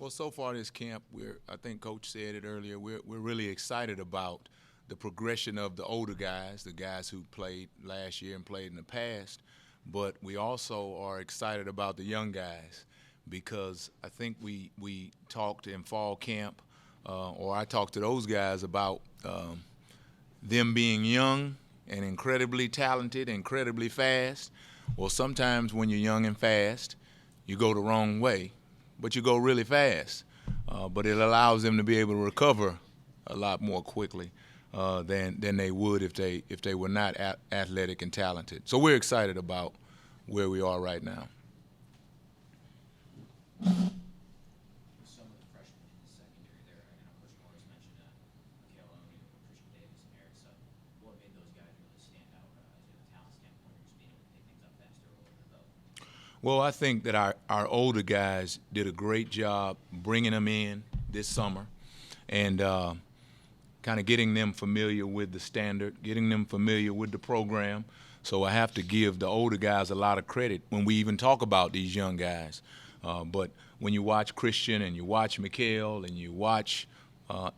Well, so far this camp, I think Coach said it earlier, we're really excited about the progression of the older guys, the guys who played last year and played in the past, but we also are excited about the young guys because I think we talked in fall camp, or I talked to those guys about them being young and incredibly talented, incredibly fast. Well, sometimes when you're young and fast, you go the wrong way, but you go really fast. But it allows them to be able to recover a lot more quickly than they would if they were not athletic and talented. So we're excited about where we are right now. Some of the freshmen in the secondary there, I know Coach Morris mentioned Mikhail Oni, Christian Davis, and Eric Sutton. What made those guys really stand out as a talent standpoint, or just being able to pick things up faster or over the belt? Well, I think that our older guys did a great job bringing them in this summer and kind of getting them familiar with the standard, getting them familiar with the program. So I have to give the older guys a lot of credit when we even talk about these young guys. But when you watch Christian and you watch Mikhail and you watch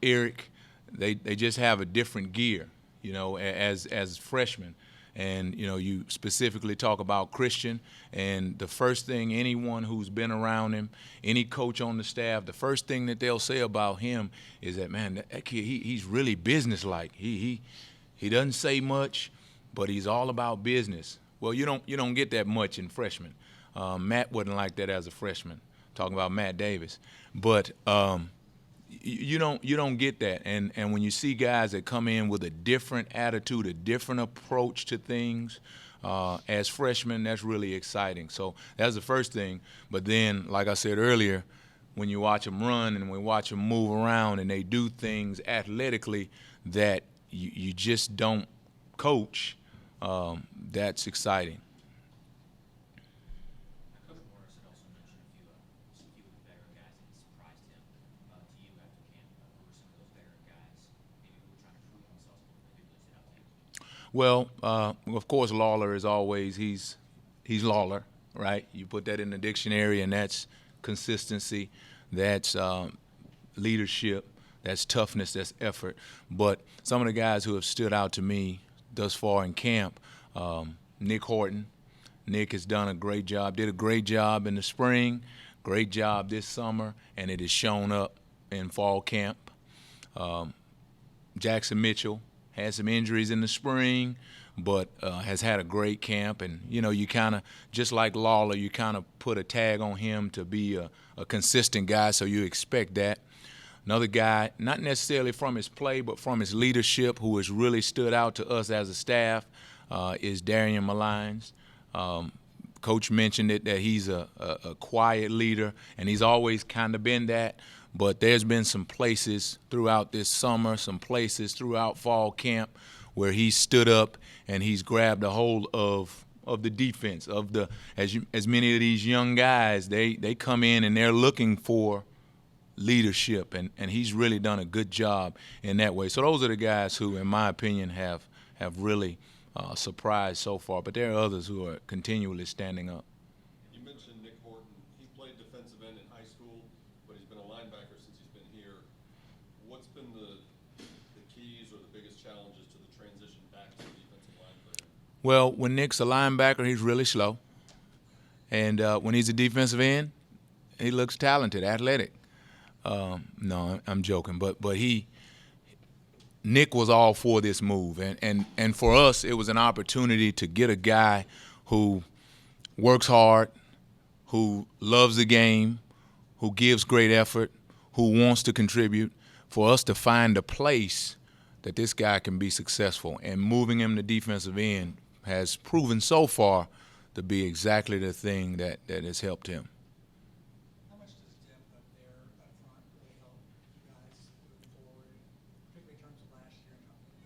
Eric, they just have a different gear, as freshmen. And, you specifically talk about Christian, and the first thing anyone who's been around him, any coach on the staff, the first thing that they'll say about him is that, man, that kid, he's really businesslike. He doesn't say much, but he's all about business. Well, you don't get that much in freshmen. Matt wasn't like that as a freshman, talking about Matt Davis. But you don't get that, and when you see guys that come in with a different attitude, a different approach to things as freshmen, that's really exciting. So that's the first thing. But then, like I said earlier, when you watch them run and we watch them move around and they do things athletically that you just don't coach, that's exciting. Coach Morris had also mentioned some few of the veteran guys that surprised him to you after camp. Who were some of those veteran guys maybe who were trying to prove themselves a little bit, who really stood out to you? Well, of course, Lawler is always he's Lawler, right? You put that in the dictionary, and that's consistency, that's leadership, that's toughness, that's effort. But some of the guys who have stood out to me thus far in camp, Nick Horton. Nick has done a great job, did a great job in the spring, great job this summer, and it has shown up in fall camp. Jackson Mitchell had some injuries in the spring, but has had a great camp. And, you kind of, just like Lawler, you kind of put a tag on him to be a consistent guy, so you expect that. Another guy, not necessarily from his play, but from his leadership, who has really stood out to us as a staff, is Darian Malines. Coach mentioned it, that he's a quiet leader, and he's always kind of been that. But there's been some places throughout this summer, some places throughout fall camp where he's stood up and he's grabbed a hold of the defense, as many of these young guys, they come in and they're looking for leadership, and he's really done a good job in that way. So those are the guys who, in my opinion, have really surprised so far. But there are others who are continually standing up. You mentioned Nick Horton. He played defensive end in high school, but he's been a linebacker since he's been here. What's been the keys or the biggest challenges to the transition back to the defensive line for him? Well, when Nick's a linebacker, he's really slow. And when he's a defensive end, he looks talented, athletic. No, I'm joking, but Nick was all for this move, and for us, it was an opportunity to get a guy who works hard, who loves the game, who gives great effort, who wants to contribute, for us to find a place that this guy can be successful. And moving him to defensive end has proven so far to be exactly the thing that has helped him. How much does depth up there up front really help you guys moving forward, particularly in terms of last year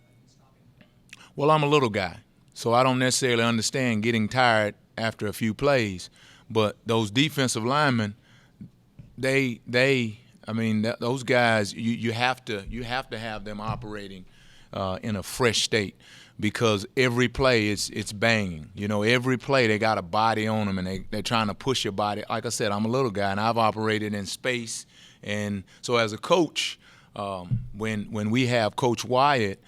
and stopping the run? Well, I'm a little guy, so I don't necessarily understand getting tired after a few plays. But those defensive linemen, those guys, you have to have them operating in a fresh state, because every play it's banging. Every play they got a body on them, and they're trying to push your body. Like I said, I'm a little guy, and I've operated in space And so as a coach, when we have Coach Wyatt,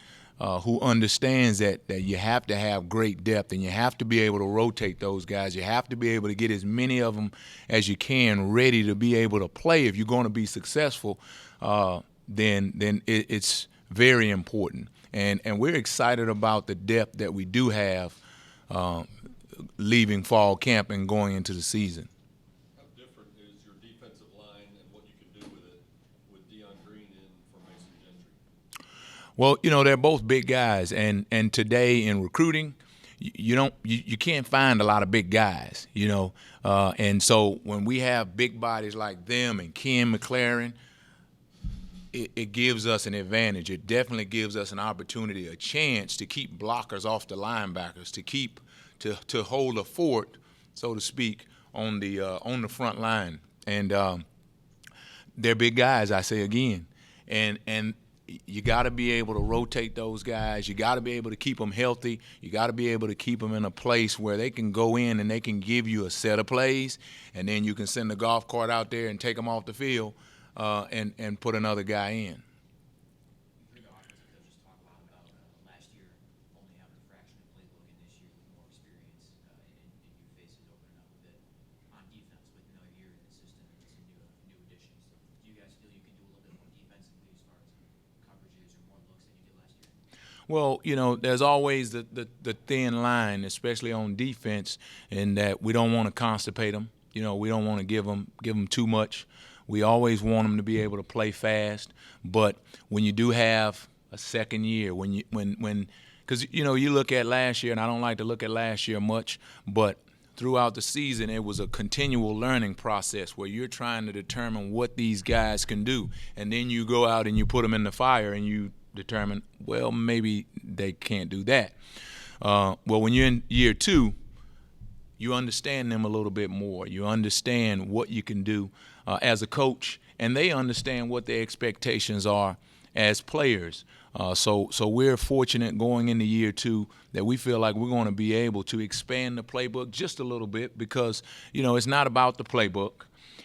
who understands that you have to have great depth and you have to be able to rotate those guys. You have to be able to get as many of them as you can ready to be able to play if you're going to be successful, then it's very important. And we're excited about the depth that we do have leaving fall camp and going into the season. How different is your defensive line and what you can do with it with Deion Green in for Mason Gentry? Well, they're both big guys, and today in recruiting, you can't find a lot of big guys, and so when we have big bodies like them and Ken McLaren, it gives us an advantage. It definitely gives us an opportunity, a chance to keep blockers off the linebackers, to hold a fort, so to speak, on the front line. And they're big guys, I say again, and you got to be able to rotate those guys. You got to be able to keep them healthy. You got to be able to keep them in a place where they can go in and they can give you a set of plays, and then you can send the golf cart out there and take them off the field and put another guy in. You heard the offensive coaches talk a lot about last year only having a fraction of playbook, and this year with more experience and new faces opening up a bit on defense with another year in the system and some new additions. Do you guys feel you can do a little bit more defensively as far as coverages or more looks than you did last year? Well, there's always the thin line, especially on defense, in that we don't want to constipate them. We don't want to give them too much. We always want them to be able to play fast. But when you do have a second year, because you look at last year, and I don't like to look at last year much, but throughout the season, it was a continual learning process where you're trying to determine what these guys can do, and then you go out and you put them in the fire and you determine, well, maybe they can't do that. Well, when you're in year two, you understand them a little bit more. You understand what you can do as a coach, and they understand what their expectations are as players. So we're fortunate going into year two that we feel like we're going to be able to expand the playbook just a little bit because, it's not about the playbook.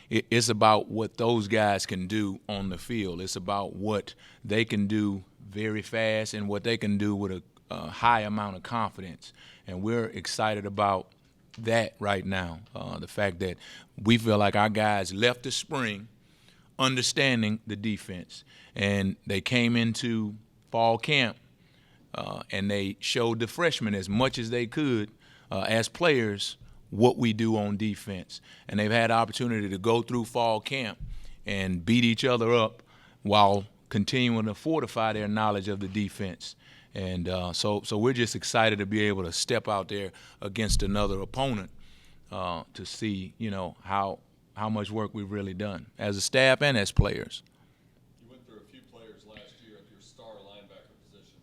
It's about what those guys can do on the field. It's about what they can do very fast and what they can do with a high amount of confidence. And we're excited about that right now, the fact that we feel like our guys left the spring understanding the defense, and they came into fall camp and they showed the freshmen as much as they could as players what we do on defense. And they've had the opportunity to go through fall camp and beat each other up while continuing to fortify their knowledge of the defense. And so we're just excited to be able to step out there against another opponent to see, how much work we've really done as a staff and as players. You went through a few players last year at your star linebacker position.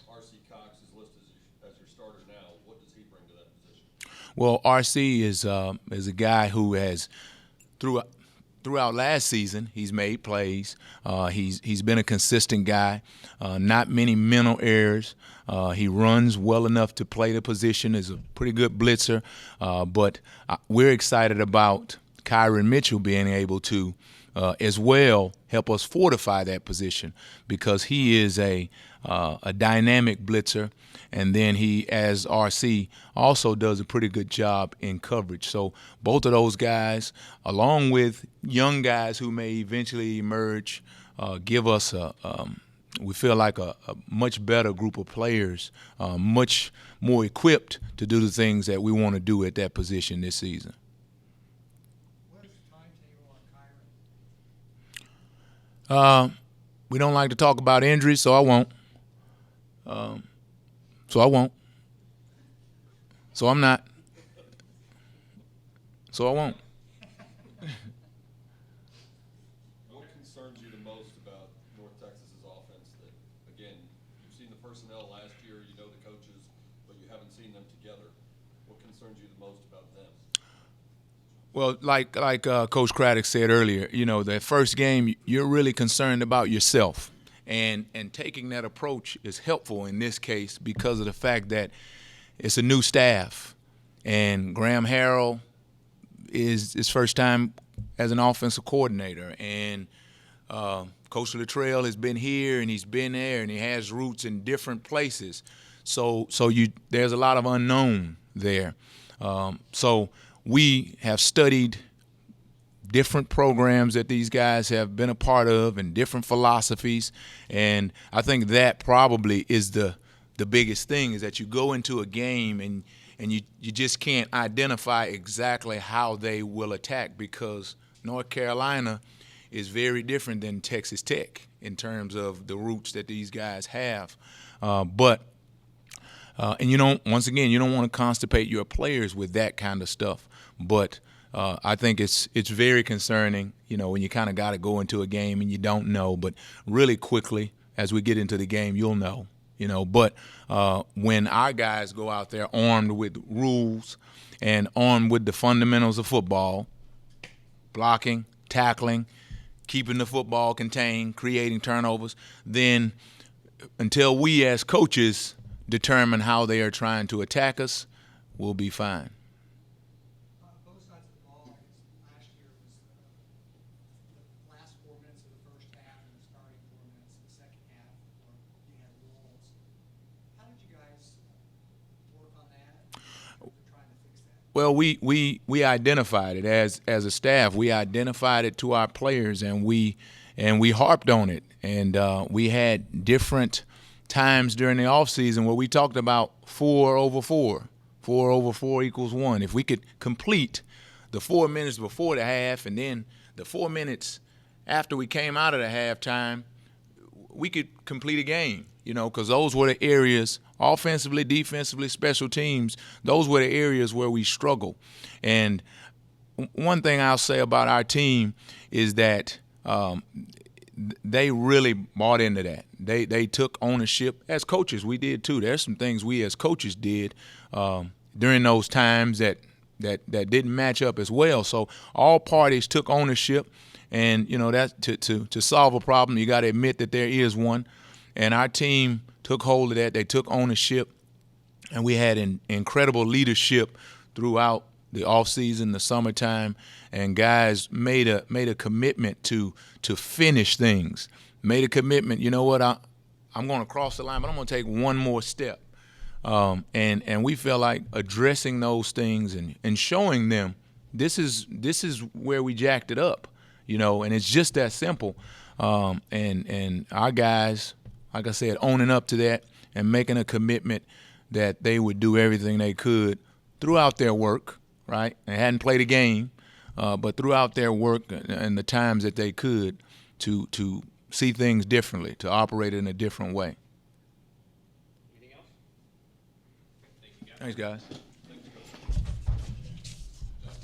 R.C. Cox is listed as your starter now. What does he bring to that position? Well, R.C. is a guy who has throughout last season, he's made plays. He's been a consistent guy. Not many mental errors. He runs well enough to play the position. Is a pretty good blitzer. But we're excited about Kyron Mitchell being able to, as well, help us fortify that position because he is a dynamic blitzer. And then he, as RC, also does a pretty good job in coverage. So both of those guys, along with young guys who may eventually emerge, give us we feel like a much better group of players, much more equipped to do the things that we want to do at that position this season. What is the timetable on Kyron? We don't like to talk about injuries, so I won't. So I'm not. So I won't. What concerns you the most about North Texas's offense? That, again, you've seen the personnel last year, you know the coaches, but you haven't seen them together. What concerns you the most about them? Well, like Coach Craddock said earlier, that first game, you're really concerned about yourself. And taking that approach is helpful in this case because of the fact that it's a new staff. And Graham Harrell is his first time as an offensive coordinator. And Coach Latrell has been here and he's been there and he has roots in different places. So there's a lot of unknown there. So we have studied different programs that these guys have been a part of and different philosophies, and I think that probably is the biggest thing, is that you go into a game and you just can't identify exactly how they will attack, because North Carolina is very different than Texas Tech in terms of the roots that these guys have. And you don't, once again, you don't want to constipate your players with that kind of stuff. But I think it's very concerning, when you kind of got to go into a game and you don't know. But really quickly, as we get into the game, you'll know. But when our guys go out there armed with rules and armed with the fundamentals of football, blocking, tackling, keeping the football contained, creating turnovers, then until we as coaches determine how they are trying to attack us, we'll be fine. Both sides of the ball, I guess last year was the last 4 minutes of the first half and the starting 4 minutes of the second half where you had walls. How did you guys work on that? You're trying to fix that. Well, we identified it as a staff. We identified it to our players, and we harped on it. And we had different times during the offseason where we talked about 4 over 4. 4 over 4 equals 1. If we could complete the 4 minutes before the half and then the 4 minutes after we came out of the halftime, we could complete a game, because those were the areas, offensively, defensively, special teams, those were the areas where we struggle. And one thing I'll say about our team is that they really bought into that. They took ownership. As coaches, we did too. There's some things we as coaches did during those times that didn't match up as well. So all parties took ownership, and that to solve a problem, you got to admit that there is one. And our team took hold of that. They took ownership, and we had incredible leadership throughout the offseason, the summertime, and guys made a commitment to finish things. Made a commitment. You know what? I'm going to cross the line, but I'm going to take one more step. And we feel like addressing those things and showing them this is where we jacked it up, and it's just that simple. And our guys, like I said, owning up to that and making a commitment that they would do everything they could throughout their work. Right? They hadn't played a game, but throughout their work and the times that they could to see things differently, to operate in a different way. Anything else? Thank you, guys. Thanks, guys.